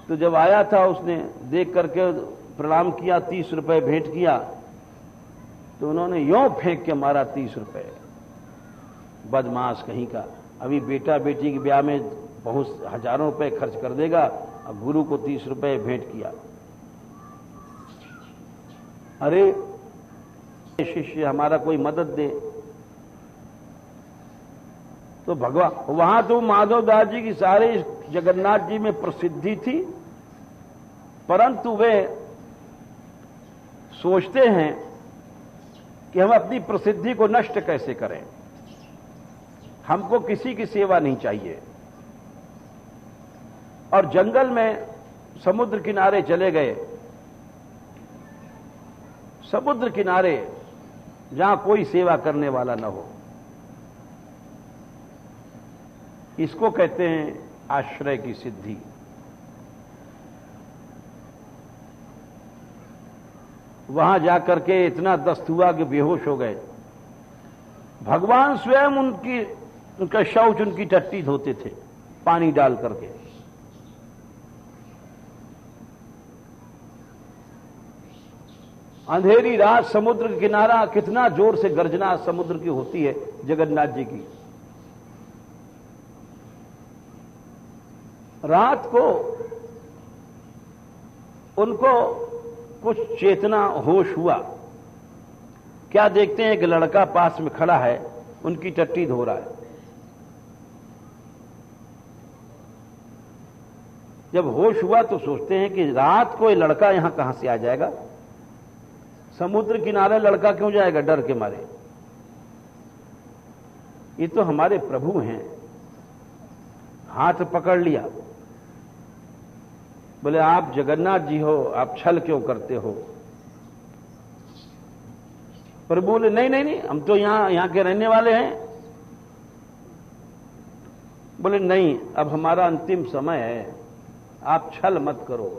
तो जब आया था, उसने देख करके प्रणाम किया, 30 रुपए भेंट किया। तो उन्होंने यों फेंक के मारा 30 रुपए। बदमाश कहीं का, अभी बेटा बेटी के ब्याह में बहुत हजारों रुपए खर्च कर देगा, अब गुरु को 30 रुपए भेंट किया। अरे शिष्य हमारा कोई मदद दे। तो भगवान, वहां तो माधवदास जी की सारे जगन्नाथ जी में प्रसिद्धि थी, परंतु वे सोचते हैं कि हम अपनी प्रसिद्धि को नष्ट कैसे करें। हमको किसी की सेवा नहीं चाहिए। और जंगल में समुद्र किनारे चले गए। समुद्र किनारे जहां कोई सेवा करने वाला न हो, इसको कहते हैं आश्रय की सिद्धि। वहां जाकर के इतना दस्त हुआ कि बेहोश हो गए। भगवान स्वयं उनका शौच, उनकी टट्टी धोते थे पानी डाल करके। अंधेरी रात समुद्र के किनारा, कितना जोर से गर्जना समुद्र की होती है जगन्नाथ जी की। रात को उनको कुछ चेतना, होश हुआ। क्या देखते हैं कि लड़का पास में खड़ा है, उनकी टट्टी धो रहा है। जब होश हुआ तो सोचते हैं कि रात को ये लड़का यहां कहां से आ जाएगा, समुद्र किनारे लड़का क्यों जाएगा डर के मारे। ये तो हमारे प्रभु हैं। हाथ पकड़ लिया, बोले आप जगन्नाथ जी हो, आप छल क्यों करते हो। प्रभु बोले नहीं नहीं नहीं, हम तो यहां के रहने वाले हैं। बोले नहीं, अब हमारा अंतिम समय है, आप छल मत करो।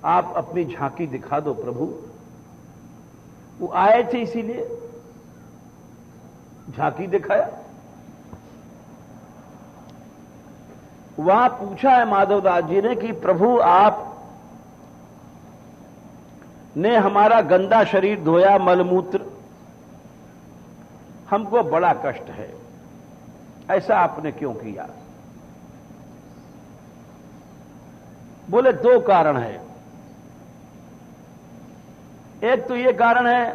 आप अपनी झांकी दिखा दो प्रभु। वो आए थे इसीलिए झांकी दिखाया। वहां पूछा है माधवदास जी ने कि प्रभु आप ने हमारा गंदा शरीर धोया, मलमूत्र, हमको बड़ा कष्ट है, ऐसा आपने क्यों किया। बोले दो कारण है। एक तो ये कारण है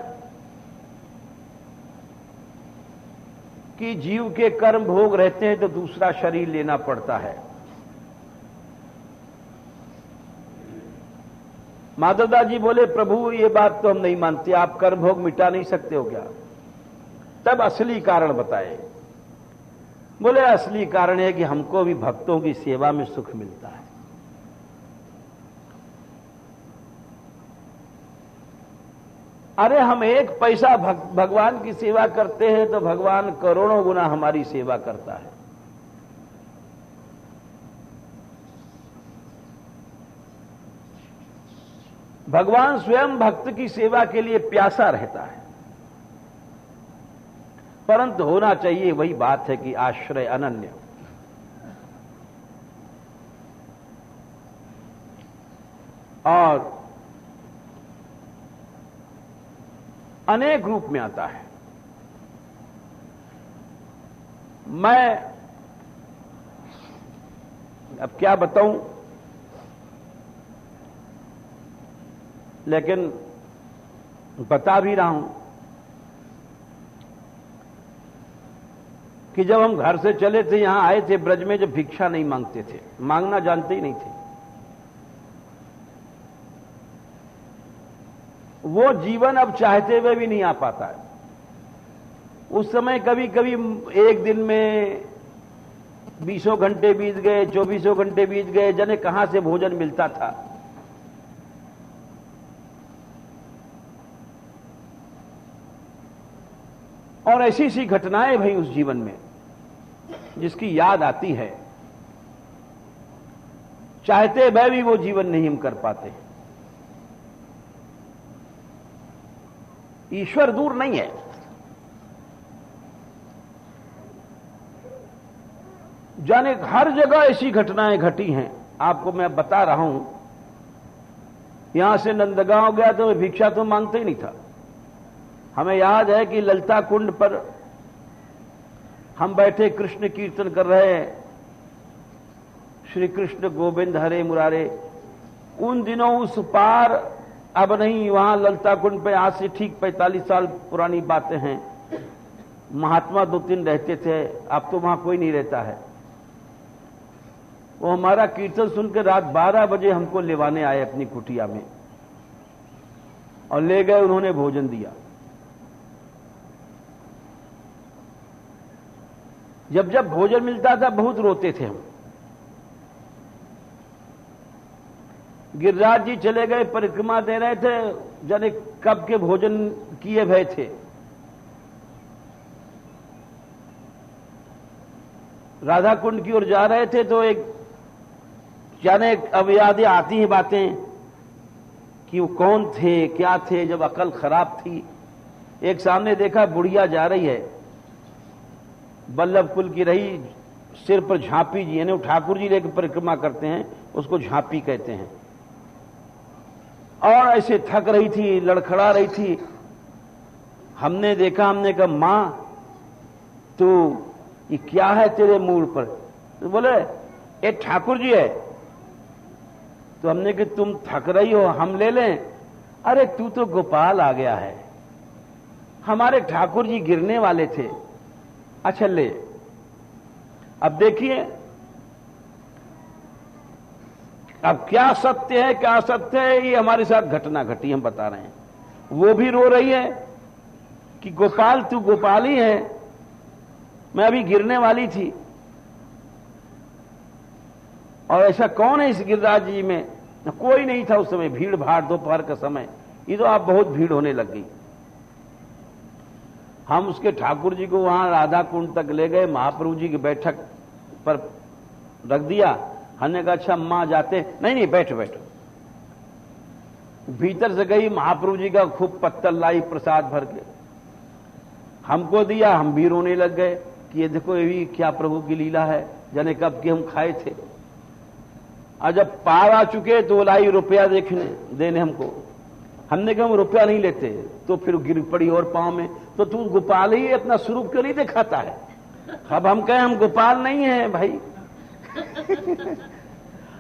कि जीव के कर्म भोग रहते हैं तो दूसरा शरीर लेना पड़ता है। माधवदास जी बोले प्रभु ये बात तो हम नहीं मानते, आप कर्म भोग मिटा नहीं सकते हो क्या। तब असली कारण बताए। बोले असली कारण है कि हमको भी भक्तों की सेवा में सुख मिलता है। अरे हम एक पैसा भगवान की सेवा करते हैं तो भगवान करोड़ों गुना हमारी सेवा करता है। भगवान स्वयं भक्त की सेवा के लिए प्यासा रहता है, परंतु होना चाहिए वही बात है कि आश्रय अनन्य। और अनेक रूप में आता है। मैं अब क्या बताऊं, लेकिन बता भी रहा हूं कि जब हम घर से चले थे, यहां आए थे ब्रज में, जब भिक्षा नहीं मांगते थे, मांगना जानते ही नहीं थे, वो जीवन अब चाहते हुए भी नहीं आ पाता है। उस समय कभी कभी एक दिन में 20 घंटे बीत गए, 24 घंटे बीत गए, जाने कहां से भोजन मिलता था। और ऐसी सी घटनाएं भई उस जीवन में जिसकी याद आती है, चाहते हुए भी वो जीवन नहीं हम कर पाते। ईश्वर दूर नहीं है, जाने हर जगह ऐसी घटनाएं घटी हैं। आपको मैं बता रहा हूं, यहां से नंदगांव गया तो मैं भिक्षा तो मांगते ही नहीं था। हमें याद है कि ललिता कुंड पर हम बैठे कृष्ण कीर्तन कर रहे हैं, श्री कृष्ण गोविंद हरे मुरारे। उन दिनों उस पार, अब नहीं, वहां ललिता कुंड पे आज से ठीक 45 साल पुरानी बातें हैं, महात्मा 2-3 रहते थे, अब तो वहां कोई नहीं रहता है। वो हमारा कीर्तन सुनकर रात 12 बजे हमको लेवाने आए अपनी कुटिया में और ले गए, उन्होंने भोजन दिया। जब जब भोजन मिलता था बहुत रोते थे हम। गिरिराज जी चले गए, परिक्रमा दे रहे थे, जाने कब के भोजन किए भय थे। राधा कुंड की ओर जा रहे थे तो एक जाने अब यादें आती हैं बातें कि वो कौन थे, क्या थे, जब अकल खराब थी। एक सामने देखा बुढ़िया जा रही है, बल्लभ कुल की रही, सिर पर झांपी जी, यानी ठाकुर जी लेकर परिक्रमा करते हैं, उसको झांपी कहते हैं, और ऐसे थक रही थी, लड़खड़ा रही थी। हमने देखा, हमने कहा मां तू ये क्या है तेरे मूड पर? तो बोले ये ठाकुर जी है। तो हमने कहा तुम थक रही हो, हम ले लें? अरे तू तो गोपाल आ गया है, हमारे ठाकुर जी गिरने वाले थे। अच्छा ले। अब देखिए अब क्या सत्य है क्या असत्य है, ये हमारे साथ घटना घटी, हम बता रहे हैं। वो भी रो रही है कि गोपाल तू गोपाल ही है, मैं अभी गिरने वाली थी। और ऐसा कौन है इस गिरिराज जी में? कोई नहीं था उस समय, भीड़ भाड़ दोपहर का समय, ये तो आप बहुत भीड़ होने लग गई। हम उसके ठाकुर जी को वहां राधा कुंड तक ले गए, महाप्रभु जी की बैठक पर रख दिया। हमने कहा अच्छा मां जाते? नहीं नहीं बैठो बैठो। भीतर से गई, महाप्रभु जी का खूब पत्तल लाई प्रसाद भर के, हमको दिया। हम भी रोने लग गए कि ये देखो ये भी क्या प्रभु की लीला है, जाने कब के हम खाए थे। और जब पार आ चुके तो लाई रुपया देने हमको। हमने कहा हम रुपया नहीं लेते, तो फिर गिर पड़ी और पांव में, तो तू गोपाल ही अपना स्वरूप क्यों नहीं दिखाता है? अब हम कहें हम गोपाल नहीं है भाई।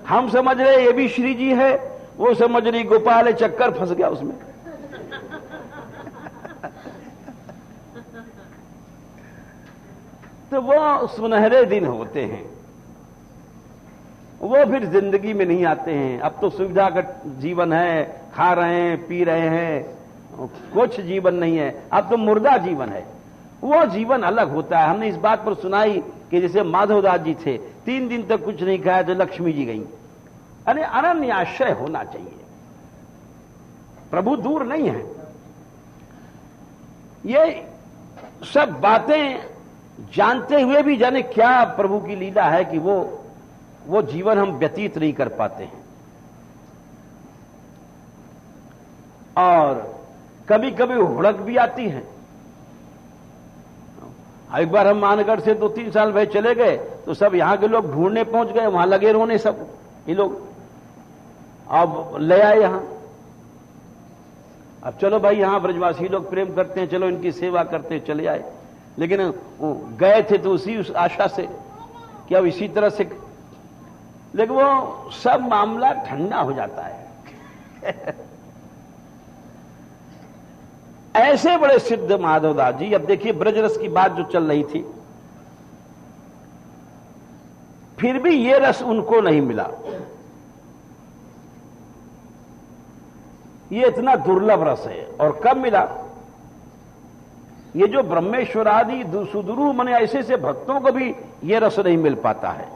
हम समझ रहे ये भी श्री जी है, वो समझ रही गोपाल है, चक्कर फंस गया उसमें। तो वो सुनहरे दिन होते हैं, वो फिर जिंदगी में नहीं आते हैं। अब तो सुविधा का जीवन है, खा रहे हैं पी रहे हैं, कुछ जीवन नहीं है, अब तो मुर्दा जीवन है। वो जीवन अलग होता है। हमने इस बात पर सुनाई कि जैसे माधवदास जी थे, 3 दिन तक कुछ नहीं खाया तो लक्ष्मी जी गई। अरे अनन्य आश्रय होना चाहिए, प्रभु दूर नहीं है। ये सब बातें जानते हुए भी जाने क्या प्रभु की लीला है कि वो जीवन हम व्यतीत नहीं कर पाते हैं। और कभी कभी हुड़क भी आती है। एक बार हम मानगढ़ से 2-3 साल भाई चले गए तो सब यहां के लोग ढूंढने पहुंच गए, वहां लगे रोने सब ये लोग। अब ले आए यहां, अब चलो भाई यहां ब्रजवासी लोग प्रेम करते हैं, चलो इनकी सेवा करते हैं, चले आए। लेकिन वो गए थे तो उस आशा से कि अब इसी तरह से, लेकिन वो सब मामला ठंडा हो जाता है। ऐसे बड़े सिद्ध माधवदास जी, अब देखिए ब्रजरस की बात जो चल रही थी, फिर भी ये रस उनको नहीं मिला। ये इतना दुर्लभ रस है। और कब मिला? ये जो ब्रह्मेश्वरादि सुदुरू मने ऐसे से भक्तों को भी ये रस नहीं मिल पाता है।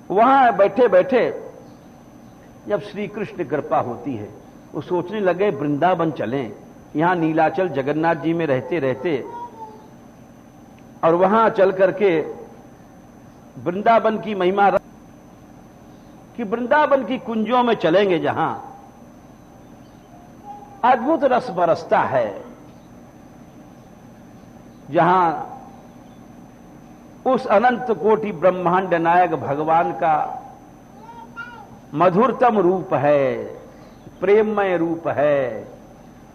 वहां बैठे बैठे जब श्री कृष्ण कृपा होती है, वो सोचने लगे वृंदावन चलें। यहां नीलाचल जगन्नाथ जी में रहते रहते और वहां चल करके वृंदावन की महिमा कि वृंदावन की कुंजों में चलेंगे जहां अद्भुत रस बरसता है, जहां उस अनंत कोटि ब्रह्मांड नायक भगवान का मधुरतम रूप है, प्रेममय रूप है,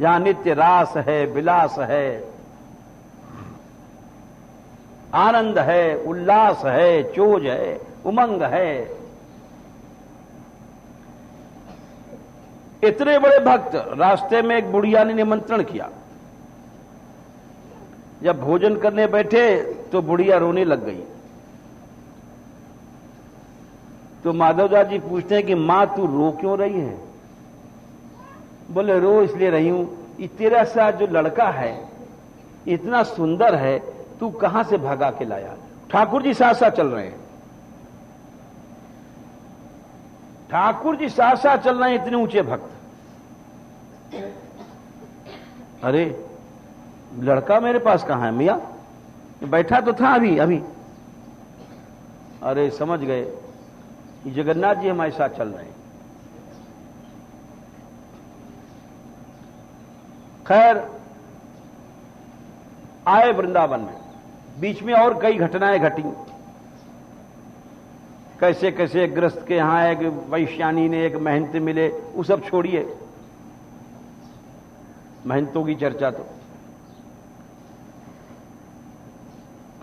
जहां नित्य रास है, विलास है, आनंद है, उल्लास है, चोज है, उमंग है। इतने बड़े भक्त, रास्ते में एक बुढ़िया ने निमंत्रण किया। जब भोजन करने बैठे तो बुढ़िया रोने लग गई। तो माधवदास जी पूछते हैं कि मां तू रो क्यों रही है? बोले रो इसलिए रही हूं, ये तेरा साथ जो लड़का है इतना सुंदर है, तू कहां से भगा के लाया? ठाकुर जी साथ साथ चल रहे हैं, ठाकुर जी साथ साथ चल रहे हैं, इतने ऊंचे भक्त। अरे लड़का मेरे पास कहां है मियां? बैठा तो था अभी अभी। अरे समझ गए, जगन्नाथ जी हमारे साथ चल रहे हैं। खैर आए वृंदावन में, बीच में और कई घटनाएं घटी। कैसे कैसे ग्रस्त के यहां एक वैश्यानी ने एक महंत मिले, वो सब छोड़िए, महंतों की चर्चा तो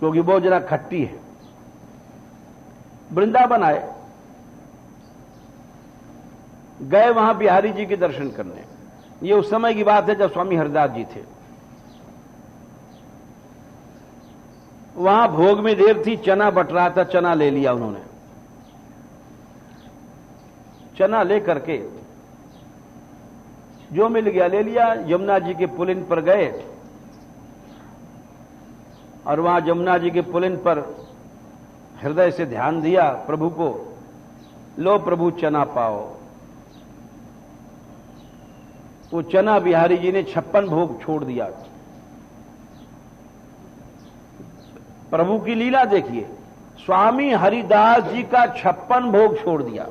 क्योंकि बहुत जरा खट्टी है। वृंदावन आए, गए वहां बिहारी जी के दर्शन करने। ये उस समय की बात है जब स्वामी हरिदास जी थे। वहां भोग में देर थी, चना बट रहा था, चना ले लिया उन्होंने। चना ले करके जो मिल गया ले लिया। यमुना जी के पुलिन पर गए और वहां यमुना जी के पुलिन पर हृदय से ध्यान दिया प्रभु को, लो प्रभु चना पाओ। वो चना बिहारी जी ने 56 भोग छोड़ दिया। प्रभु की लीला देखिए, स्वामी हरिदास जी का 56 भोग छोड़ दिया।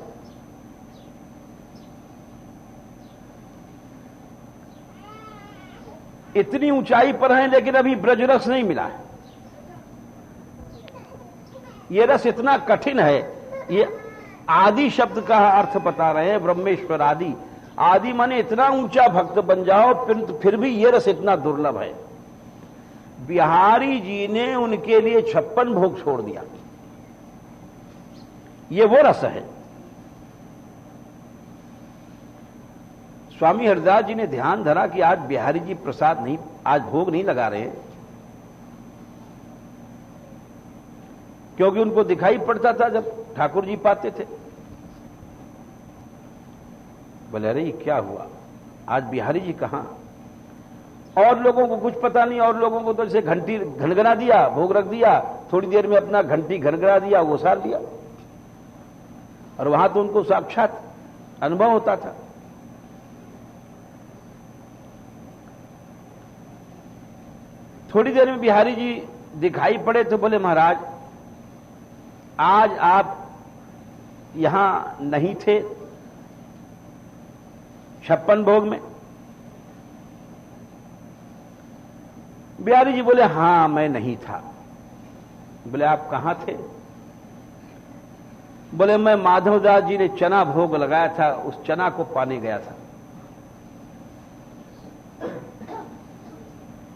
इतनी ऊंचाई पर हैं लेकिन अभी ब्रजरस नहीं मिला है। यह रस इतना कठिन है। ये आदि शब्द का अर्थ बता रहे हैं, ब्रह्मेश्वर आदि। आदि माने इतना ऊंचा भक्त बन जाओ, फिर भी यह रस इतना दुर्लभ है। बिहारी जी ने उनके लिए 56 भोग छोड़ दिया। ये वो रस है। स्वामी हरिदास जी ने ध्यान धरा कि आज बिहारी जी प्रसाद नहीं, आज भोग नहीं लगा रहे, क्योंकि उनको दिखाई पड़ता था जब ठाकुर जी पाते थे। बोले अरे ये क्या हुआ, आज बिहारी जी कहां? और लोगों को कुछ पता नहीं, और लोगों को तो जैसे घंटी घनघना दिया, भोग रख दिया, थोड़ी देर में अपना घंटी घनघना दिया, वो सार दिया। और वहां तो उनको साक्षात अनुभव होता था। थोड़ी देर में बिहारी जी दिखाई पड़े तो बोले, महाराज आज आप यहां नहीं थे 56 भोग में? बिहारी जी बोले, हां मैं नहीं था। बोले, आप कहां थे? बोले, मैं माधवदास जी ने चना भोग लगाया था, उस चना को पाने गया था।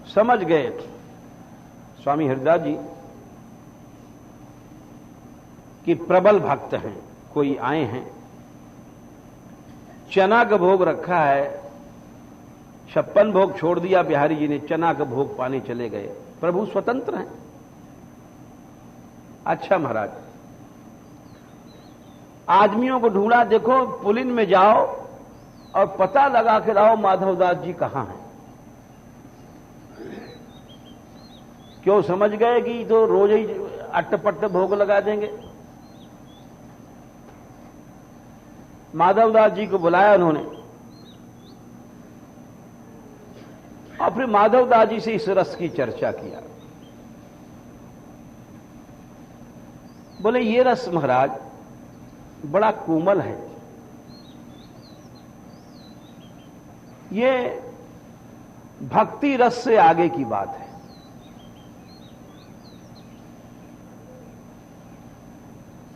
समझ गए स्वामी हरिदास जी कि प्रबल भक्त हैं, कोई आए हैं, चना का भोग रखा है, 56 भोग छोड़ दिया बिहारी जी ने, चना का भोग पाने चले गए। प्रभु स्वतंत्र हैं। अच्छा महाराज, आदमियों को ढूंढा, देखो पुलिन में जाओ और पता लगा के लाओ माधवदास जी कहां हैं। क्यों समझ गए कि तो रोज ही अट्टपट्ट भोग लगा देंगे? माधवदास जी को बुलाया उन्होंने और फिर माधवदास जी से इस रस की चर्चा किया। बोले, ये रस महाराज बड़ा कोमल है, ये भक्ति रस से आगे की बात है।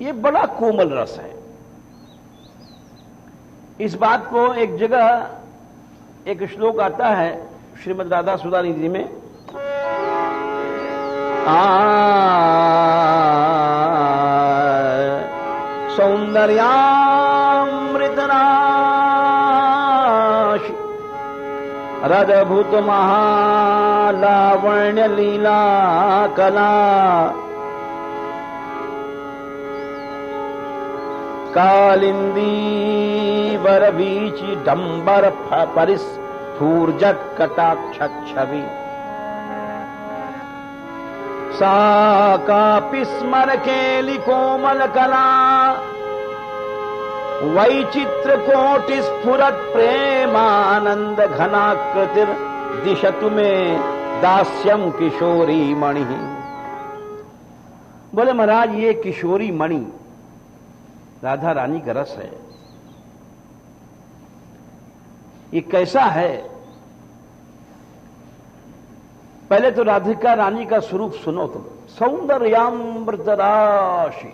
ये बड़ा कोमल रस है। इस बात को एक जगह एक श्लोक आता है श्रीमद् राधा सुधा निधि में, सौंदर्यामृतनाश रदभूत महालावण्य लीला कला कालिंदी वरवीची डंबर परिस्फूर्जत कटाक्ष छवि सा कापि स्मर केलि कोमल कला वैचित्र कोटि स्फुरत प्रेमानंद घनाकृतिर दिशतु में दास्यम किशोरी मणि। बोले, महाराज ये किशोरी मणि राधा रानी का रस है। ये कैसा है? पहले तो राधिका रानी का स्वरूप सुनो तुम। सौंदर्यामृत राशि,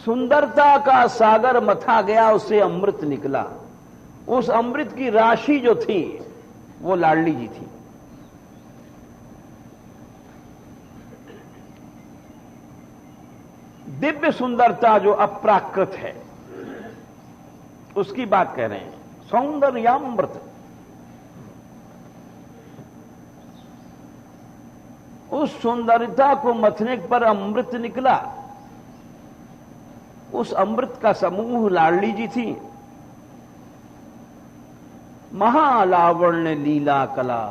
सुंदरता का सागर मथा गया, उससे अमृत निकला। उस अमृत की राशि जो थी वो लाडली जी थी। दिव्य सुंदरता जो अप्राकृत है उसकी बात कह रहे हैं। सौंदर्यामृत, उस सुंदरता को मथने पर अमृत निकला। उस अमृत का समूह लाडली जी थी। महालावण्य लीला कला,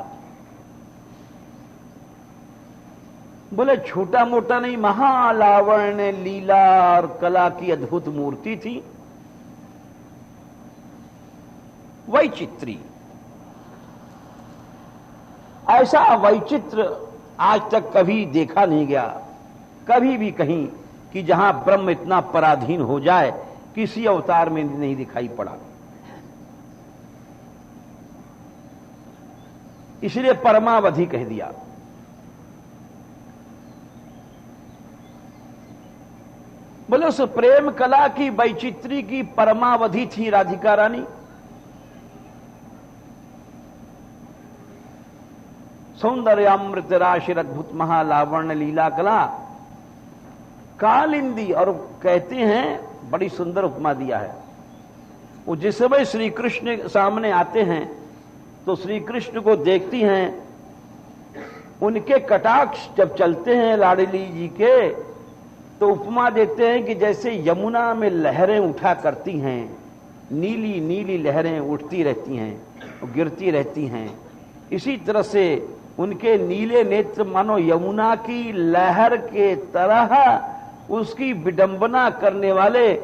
बोले छोटा मोटा नहीं, महालावण्य लीला और कला की अद्भुत मूर्ति थी। वैचित्री, ऐसा वैचित्र आज तक कभी देखा नहीं गया, कभी भी कहीं, कि जहां ब्रह्म इतना पराधीन हो जाए, किसी अवतार में नहीं दिखाई पड़ा। इसलिए परमावधि कह दिया। बोले उस प्रेम कला की वैचित्री की परमावधि थी राधिका रानी। सौंदर्यामृत राशि अद्भुत महालावण्य लीला कला कालिंदी। और कहते हैं, बड़ी सुंदर उपमा दिया है, वो जिस समय श्री कृष्ण सामने आते हैं तो श्री कृष्ण को देखती हैं, उनके कटाक्ष जब चलते हैं लाडली जी के, तो उपमा देते हैं कि जैसे यमुना में लहरें उठा करती हैं, नीली नीली लहरें उठती रहती हैं और गिरती रहती हैं। इसी तरह से उनके नीले नेत्र मानो यमुना की लहर के तरह उसकी विडंबना करने वाले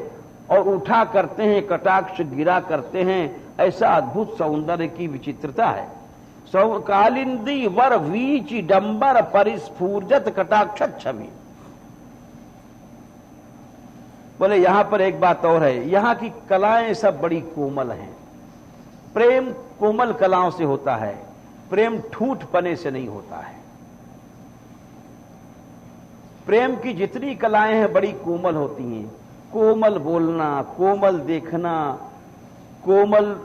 और उठा करते हैं, कटाक्ष गिरा करते हैं। ऐसा अद्भुत सौंदर्य की विचित्रता है। सौ कालिंदी वर वीच डंबर परिस्फूर्जत कटाक्ष छवि। बोले यहां पर एक बात और है, यहां की कलाएं सब बड़ी कोमल हैं। प्रेम कोमल कलाओं से होता है, प्रेम ठूठ पने से नहीं होता है। प्रेम की जितनी कलाएं हैं बड़ी कोमल होती हैं। कोमल बोलना, कोमल देखना, कोमल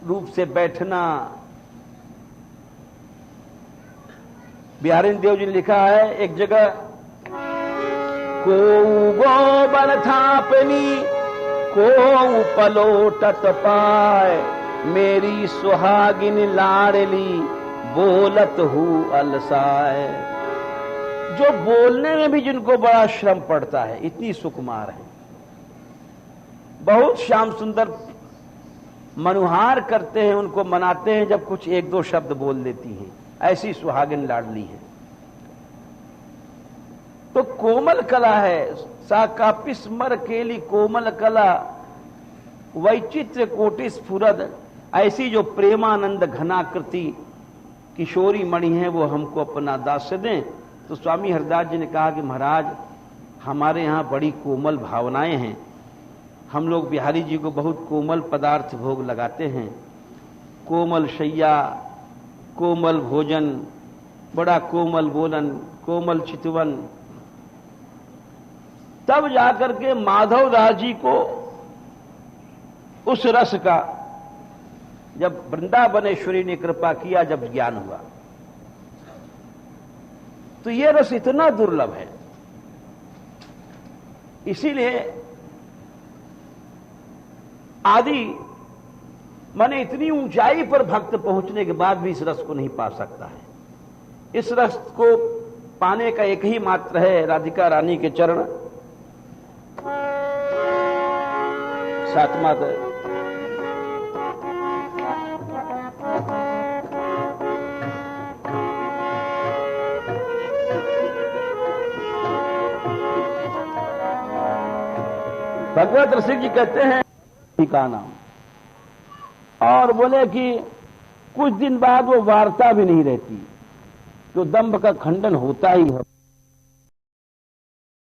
रूप से बैठना। बिहारी देव जी ने लिखा है एक जगह, को गोबर थापनी को पलोटत पाए, मेरी सुहागिन लाडली बोलत हूं अलसाए। जो बोलने में भी जिनको बड़ा श्रम पड़ता है, इतनी सुकुमार है। बहुत श्याम सुंदर मनुहार करते हैं, उनको मनाते हैं जब कुछ एक दो शब्द बोल देती हैं, ऐसी सुहागिन लाडली है। तो कोमल कला है, सा कापि स्मर केली कोमल कला, वैचित्र कोटि स्फुरद। ऐसी जो प्रेमानंद घनाकृति किशोरी मणि है वो हमको अपना दास्य दें। तो स्वामी हरदास जी ने कहा कि महाराज हमारे यहां बड़ी कोमल भावनाएं हैं, हम लोग बिहारी जी को बहुत कोमल पदार्थ भोग लगाते हैं। कोमल शैया, कोमल भोजन, बड़ा कोमल बोलन, कोमल चितवन। तब जाकर के माधव दास जी को उस रस का, जब वृंदावनेश्वरी ने कृपा किया, जब ज्ञान हुआ, तो यह रस इतना दुर्लभ है। इसीलिए आदि माने इतनी ऊंचाई पर भक्त पहुंचने के बाद भी इस रस को नहीं पा सकता है। इस रस को पाने का एक ही मात्र है, राधिका रानी के चरण। सातवां भगवत रसिक जी कहते हैं का नाम, और बोले कि कुछ दिन बाद वो वार्ता भी नहीं रहती, तो दंभ का खंडन होता ही है।